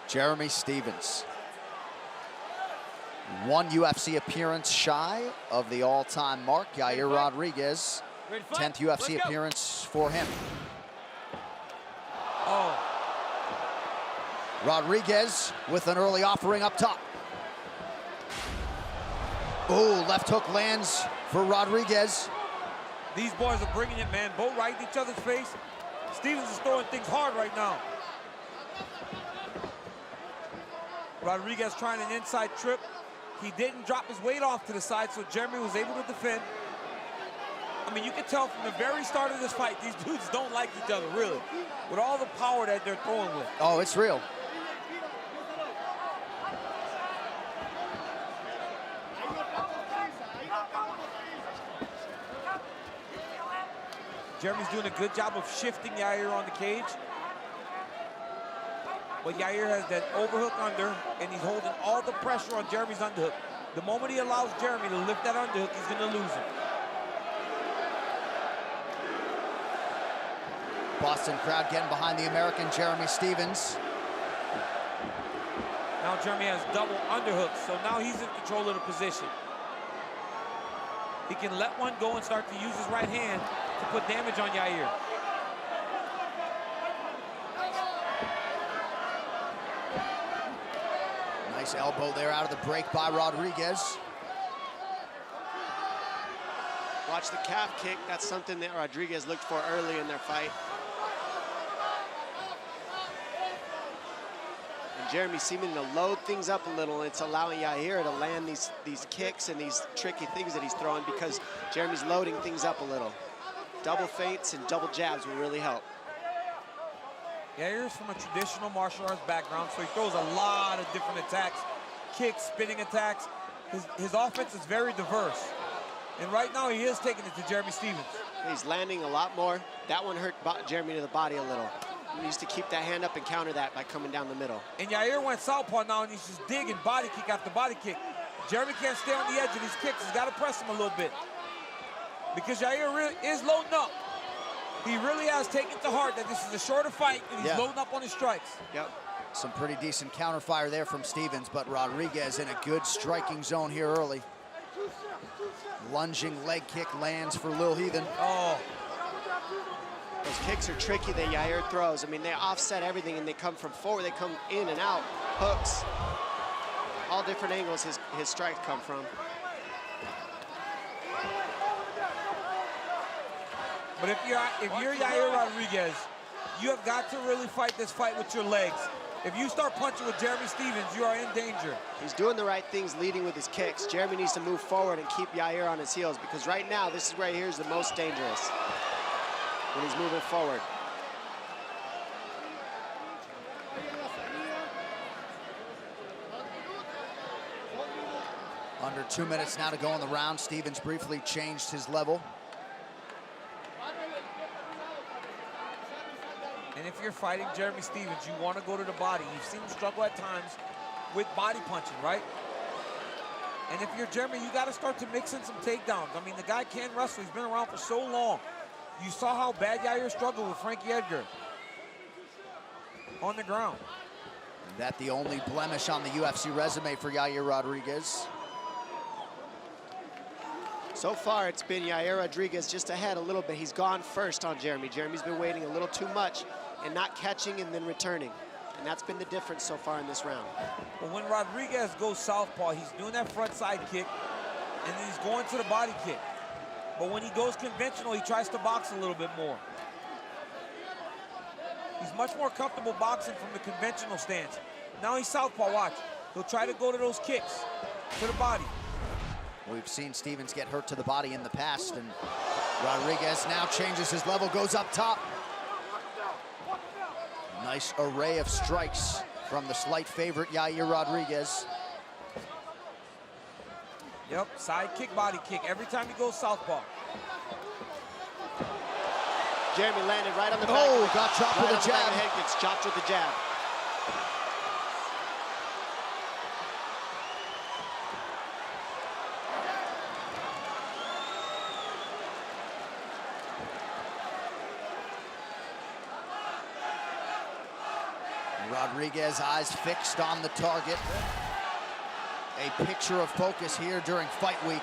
Jeremi Stevens. One UFC appearance shy of the all-time mark. Yair Raodraguez, 10th UFC appearance for him. Oh. Roдрigez with an early offering up top. Oh, left hook lands for Roдрigez. These boys are bringing it, man. Both right in each other's face. Stevens is throwing things hard right now. Roдрigez trying an inside trip. He didn't drop his weight off to the side, so Jeremy was able to defend. I mean, you can tell from the very start of this fight, these dudes don't like each other, really, with all the power that they're throwing with. Oh, it's real. Jeremy's doing a good job of shifting Yair on the cage. But Yair has that overhook under, and he's holding all the pressure on Jeremy's underhook. The moment he allows Jeremy to lift that underhook, he's going to lose him. Boston crowd getting behind the American Jeremi Stevens. Now Jeremy has double underhooks, so now he's in control of the position. He can let one go and start to use his right hand to put damage on Yair. Nice elbow there out of the break by Roдрigez. Watch the calf kick. That's something that Roдрigez looked for early in their fight. And Jeremy seeming to load things up a little. It's allowing Yair to land these kicks and these tricky things that he's throwing because Jeremy's loading things up a little. Double feints and double jabs will really help. Yair's from a traditional martial arts background, so he throws a lot of different attacks, kicks, spinning attacks. His offense is very diverse. And right now he is taking it to Jeremi Stevens. He's landing a lot more. That one hurt Jeremy to the body a little. He needs to keep that hand up and counter that by coming down the middle. And Yair went southpaw now, and he's just digging body kick after body kick. Jeremy can't stay on the edge of these kicks. He's got to press him a little bit. Because Yair really is loading up. He really has taken to heart that this is a shorter fight, and he's loading up on his strikes. Yep. Some pretty decent counterfire there from Stevens, but Roдрigez in a good striking zone here early. Lunging leg kick lands for Lil Heathen. Oh. Those kicks are tricky that Yair throws. I mean, they offset everything, and they come from forward. They come in and out, hooks. All different angles his strikes come from. But if you're Yair Raodraguez, you have got to really fight this fight with your legs. If you start punching with Jeremi Stevens, you are in danger. He's doing the right things, leading with his kicks. Jeremy needs to move forward and keep Yair on his heels, because right now, this is where Yair's the most dangerous, when he's moving forward. Under 2 minutes now to go in the round. Stevens briefly changed his level. And if you're fighting Jeremi Stevens, you want to go to the body. You've seen him struggle at times with body punching, right? And if you're Jeremy, you got to start to mix in some takedowns. I mean, the guy can wrestle. He's been around for so long. You saw how bad Yair struggled with Frankie Edgar on the ground. And that the only blemish on the UFC resume for Yair Raodraguez. So far, it's been Yair Raodraguez just ahead a little bit. He's gone first on Jeremy. Jeremy's been waiting a little too much and not catching and then returning. And that's been the difference so far in this round. But when Rodraguez goes southpaw, he's doing that front side kick, and then he's going to the body kick. But when he goes conventional, he tries to box a little bit more. He's much more comfortable boxing from the conventional stance. Now he's southpaw, watch. He'll try to go to those kicks, to the body. We've seen Stevens get hurt to the body in the past, and Rodraguez now changes his level, goes up top. Nice array of strikes from the slight favorite, Yair Raodraguez. Yep, side kick, body kick, every time he goes southpaw. Jeremy landed right on the back. Oh, got chopped with a jab. Head gets chopped with the jab. Roдрigez, eyes fixed on the target. A picture of focus here during fight week.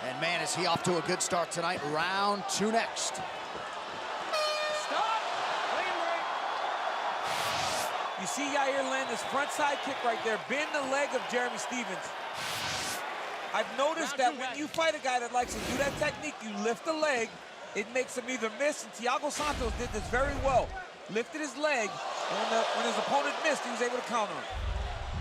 And man, is he off to a good start tonight. Round 2 next. Stop! You see Yair land this front side kick right there, bend the leg of Jeremy Stevens. I've noticed that when you fight a guy that likes to do that technique, you lift the leg, it makes him either miss, and Thiago Santos did this very well. Lifted his leg, and when his opponent missed, he was able to counter him.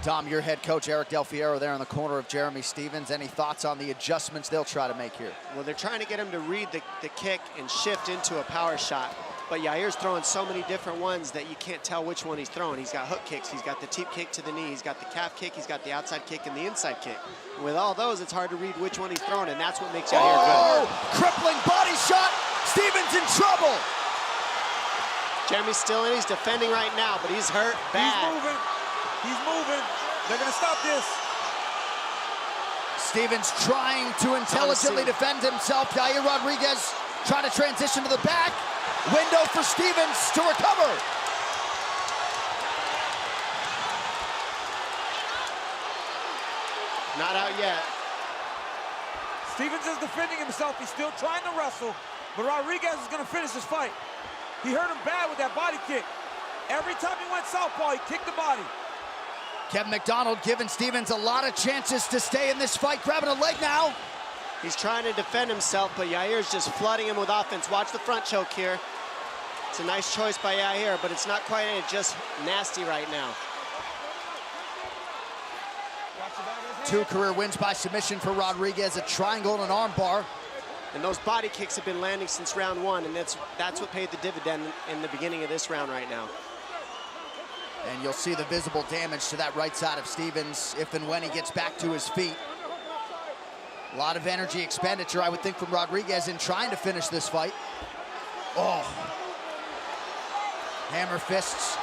Tom, your head coach, Eric Del Fiero, there in the corner of Jeremy Stevens. Any thoughts on the adjustments they'll try to make here? Well, they're trying to get him to read the kick and shift into a power shot. But Yair's throwing so many different ones that you can't tell which one he's throwing. He's got hook kicks, he's got the teep kick to the knee, he's got the calf kick, he's got the outside kick and the inside kick. And with all those, it's hard to read which one he's throwing, and that's what makes Yair good. Crippling body shot. Stevens in trouble. Jeremy's still in, he's defending right now, but he's hurt bad. He's moving. They're gonna stop this. Stevens trying to intelligently defend himself. Yair Raodraguez trying to transition to the back. Window for Stevens to recover. Not out yet. Stevens is defending himself. He's still trying to wrestle, but Rodraguez is gonna finish this fight. He hurt him bad with that body kick. Every time he went southpaw, he kicked the body. Kevin McDonald giving Stevens a lot of chances to stay in this fight, grabbing a leg now. He's trying to defend himself, but Yair's just flooding him with offense. Watch the front choke here. It's a nice choice by Yair, but it's not quite it, just nasty right now. 2 career wins by submission for Rodraguez, a triangle and an arm bar. And those body kicks have been landing since round 1, and that's what paid the dividend in the beginning of this round right now. And you'll see the visible damage to that right side of Stevens if and when he gets back to his feet. A lot of energy expenditure, I would think, from Rodraguez in trying to finish this fight. Oh. Hammer fists.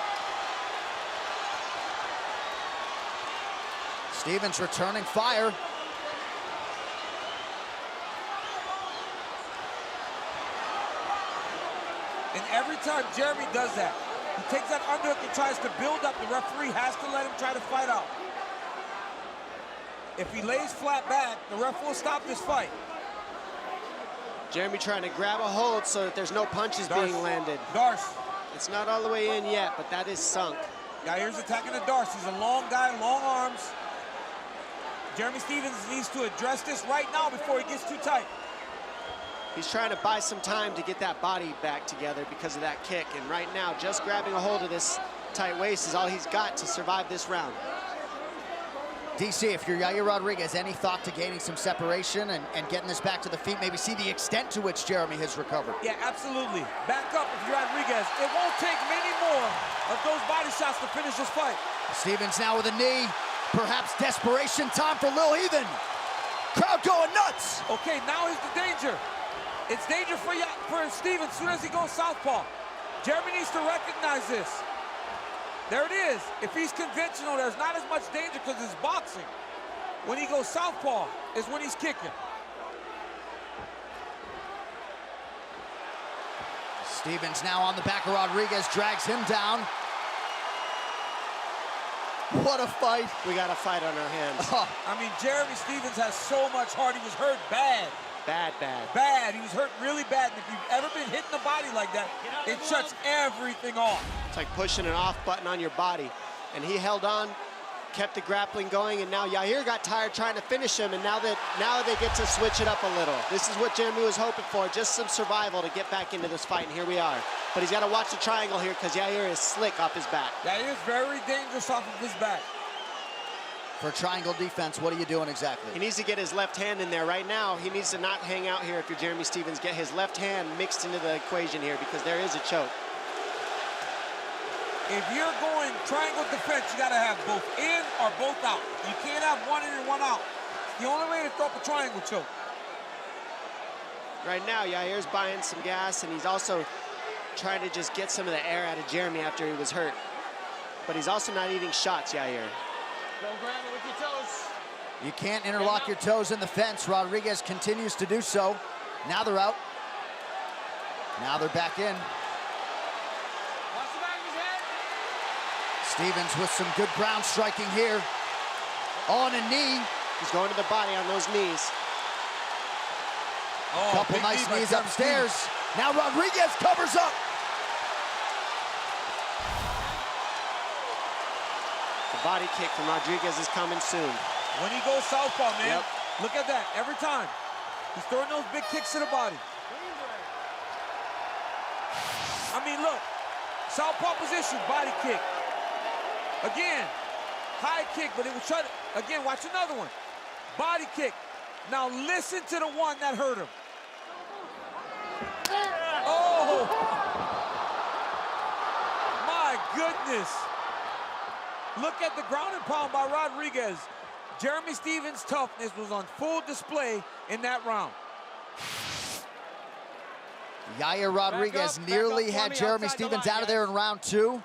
Stevens returning fire. And every time Jeremy does that, he takes that underhook and tries to build up. The referee has to let him try to fight out. If he lays flat back, the ref will stop this fight. Jeremy trying to grab a hold so that there's no punches being landed. Darce. It's not all the way in yet, but that is sunk. Yair's attacking the Darce. He's a long guy, long arms. Jeremy Stevens needs to address this right now before he gets too tight. He's trying to buy some time to get that body back together because of that kick. And right now, just grabbing a hold of this tight waist is all he's got to survive this round. DC, if you're Yair Raodraguez, any thought to gaining some separation and getting this back to the feet, maybe see the extent to which Jeremy has recovered? Yeah, absolutely. Back up if you're Rodriguez. It won't take many more of those body shots to finish this fight. Stevens now with a knee. Perhaps desperation time for Lil Heathen. Crowd going nuts. Okay, now is the danger. It's danger for Stevens as soon as he goes southpaw. Jeremy needs to recognize this. There it is. If he's conventional, there's not as much danger because it's boxing. When he goes southpaw is when he's kicking. Stevens now on the back of Raodraguez, drags him down. What a fight. We got a fight on our hands. I mean, Jeremy Stevens has so much heart. He was hurt bad. Bad. He was hurt really bad. And if you've ever been hit in the body like that, it shuts everything off. It's like pushing an off button on your body. And he held on, kept the grappling going, and now Yair got tired trying to finish him, and now they get to switch it up a little. This is what Jeremy was hoping for, just some survival to get back into this fight, and here we are. But he's got to watch the triangle here because Yair is slick off his back. Yair's very dangerous off of his back. For triangle defense, what are you doing exactly? He needs to get his left hand in there right now. He needs to not hang out here if you're Jeremy Stevens. Get his left hand mixed into the equation here because there is a choke. If you're going triangle defense, you got to have both in or both out. You can't have one in and one out. It's the only way to throw up a triangle choke. Right now, Yair's buying some gas, and he's also trying to just get some of the air out of Jeremy after he was hurt. But he's also not eating shots, Yair. Don't grab it with your toes. You can't interlock your toes in the fence. Raodraguez continues to do so. Now they're out. Now they're back in. Watch the back of his head. Stevens with some good ground striking here. On a knee. He's going to the body on those knees. Oh, Couple nice knees upstairs. Now Raodraguez covers up. The body kick from Raodraguez is coming soon. When he goes southpaw, man, Yep. look at that. Every time, he's throwing those big kicks to the body. I mean, look, southpaw position, body kick. Again, high kick, but it was trying to, again, watch another one. Body kick. Now listen to the one that hurt him. Oh! My goodness. Look at the ground and pound by Raodraguez. Jeremy Stevens' toughness was on full display in that round. Yair Raodraguez nearly had Jeremy Stevens out of there in round 2.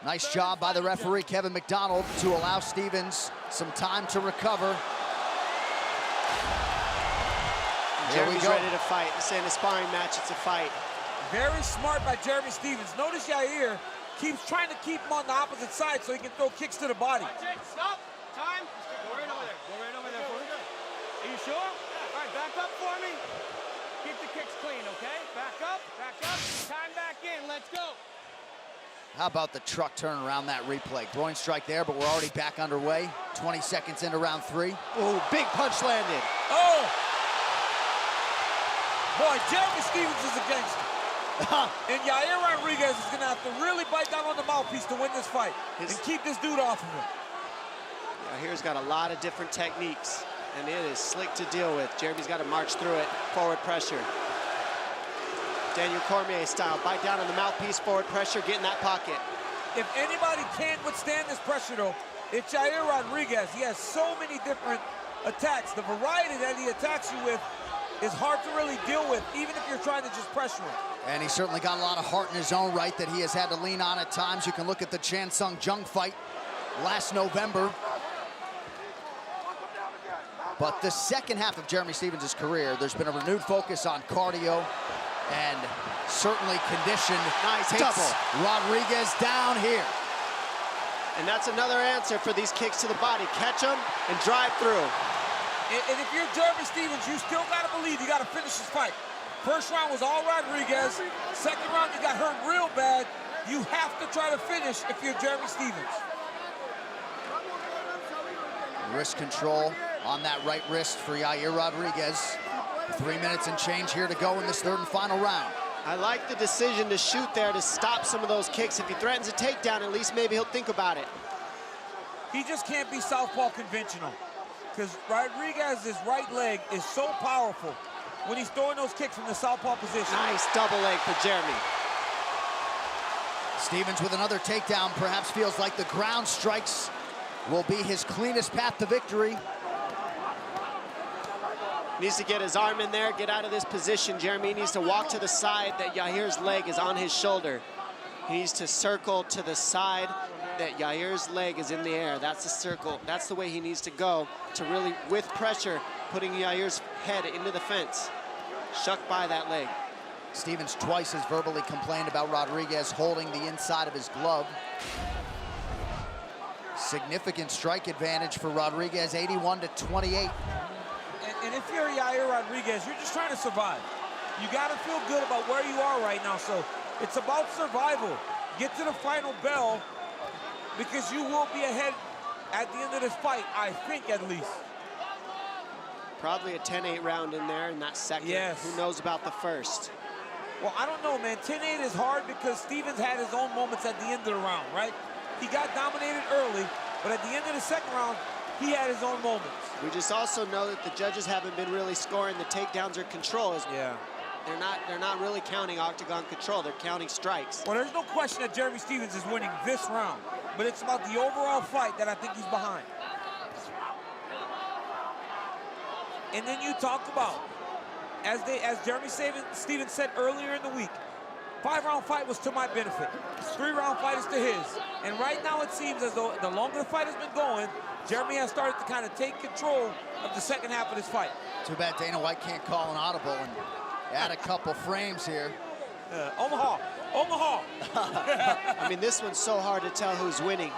Nice job by the referee, Kevin McDonald, to allow Stevens some time to recover. Jeremy's ready to fight. This ain't a sparring match, it's a fight. Very smart by Jeremy Stevens. Notice Yair keeps trying to keep him on the opposite side so he can throw kicks to the body. Stop. Time. Go right over there. Go right over there for me. Are you sure? All right, back up for me. Keep the kicks clean, okay? Back up. Time back in. Let's go. How about the truck turn around that replay? Groin strike there, but we're already back underway. 20 seconds into round 3. Oh, big punch landed. Oh! Boy, Jeremy Stevens is a gangster. And Yair Raodraguez is going to have to really bite down on the mouthpiece to win this fight and keep this dude off of him. Yair's got a lot of different techniques, and it is slick to deal with. Jeremy's got to march through it. Forward pressure. Daniel Cormier style. Bite down on the mouthpiece, forward pressure, get in that pocket. If anybody can't withstand this pressure, though, it's Yair Raodraguez. He has so many different attacks. The variety that he attacks you with is hard to really deal with, even if you're trying to just pressure him. And he's certainly got a lot of heart in his own right that he has had to lean on at times. You can look at the Chan Sung Jung fight last November. But the second half of Jeremy Stevens' career, there's been a renewed focus on cardio and certainly condition. Nice takes double. Raodraguez down here. And that's another answer for these kicks to the body. Catch them and drive through. And if you're Jeremy Stevens, you still got to believe you got to finish this fight. First round was all Raodraguez. Second round, you got hurt real bad. You have to try to finish if you're Jeremy Stevens. Wrist control on that right wrist for Yair Raodraguez. 3 minutes and change here to go in this third and final round. I like the decision to shoot there to stop some of those kicks. If he threatens a takedown, at least maybe he'll think about it. He just can't be southpaw conventional, because Rodriguez's right leg is so powerful when he's throwing those kicks from the southpaw position. Nice double leg for Jeremy. Stevens with another takedown, perhaps feels like the ground strikes will be his cleanest path to victory. Needs to get his arm in there, get out of this position. Jeremy needs to walk to the side that Yair's leg is on his shoulder. He needs to circle to the side that Yair's leg is in the air. That's the circle. That's the way he needs to go to really, with pressure, putting Yair's head into the fence. Shuck by that leg. Stevens twice has verbally complained about Raodraguez holding the inside of his glove. Significant strike advantage for Raodraguez, 81-28. And if you're Yair Raodraguez, you're just trying to survive. You got to feel good about where you are right now. So it's about survival. Get to the final bell, because you will be ahead at the end of this fight, I think, at least. Probably a 10-8 round in there in that second. Yes. Who knows about the first? Well, I don't know, man. 10-8 is hard because Stevens had his own moments at the end of the round, right? He got dominated early, but at the end of the second round, he had his own moments. We just also know that the judges haven't been really scoring the takedowns or controls. Yeah. They're not really counting octagon control. They're counting strikes. Well, there's no question that Jeremy Stevens is winning this round, but it's about the overall fight that I think he's behind. And then you talk about, as Jeremy Stevens said earlier in the week, 5-round fight was to my benefit. 3-round fight is to his. And right now it seems as though the longer the fight has been going, Jeremy has started to kind of take control of the second half of this fight. Too bad Dana White can't call an audible and add a couple frames here. Omaha, Omaha. I mean, this one's so hard to tell who's winning.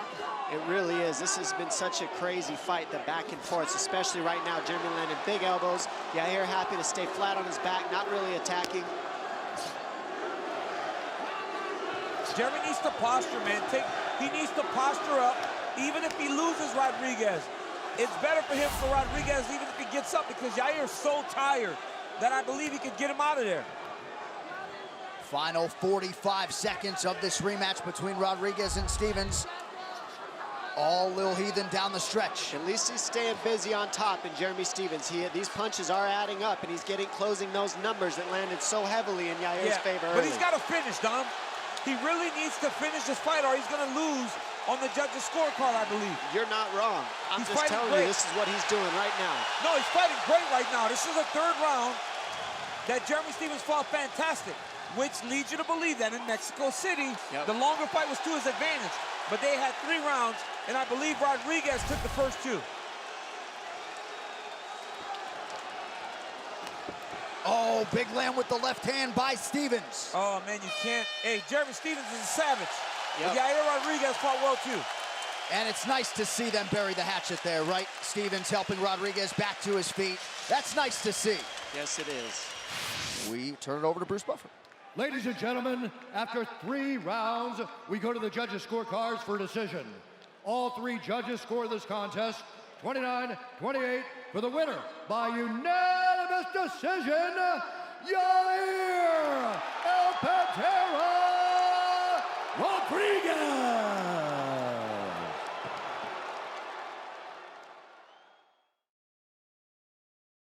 It really is. This has been such a crazy fight, the back and forths, especially right now. Jeremy landing big elbows. Yair happy to stay flat on his back, not really attacking. Jeremy needs to posture, man. He needs to posture up, even if he loses Rodriguez. It's better for him for Rodriguez, even if he gets up, because Yair's so tired that I believe he could get him out of there. Final 45 seconds of this rematch between Rodriguez and Stevens. All Lil Heathen down the stretch. At least he's staying busy on top in Jeremy Stevens. These punches are adding up, and he's closing those numbers that landed so heavily in Yair's favor but early. he's got to finish, Dom. He really needs to finish this fight, or he's going to lose on the judges' scorecard, I believe. You're not wrong. I'm He's just telling great. you, this is what he's doing right now. No, he's fighting great right now. This is the third round that Jeremy Stevens fought fantastic, which leads you to believe that in Mexico City, the longer fight was to his advantage. But they had 3 rounds, and I believe Rodriguez took the first 2. Oh, big land with the left hand by Stevens. Oh, man, you can't. Hey, Jeremy Stevens is a savage. But Yair Rodriguez fought well, too. And it's nice to see them bury the hatchet there, right? Stevens helping Rodriguez back to his feet. That's nice to see. Yes, it is. We turn it over to Bruce Buffer. Ladies and gentlemen, after 3 rounds, we go to the judges' scorecards for decision. All 3 judges score this contest 29-28 for the winner by unanimous decision, Yair El Pantera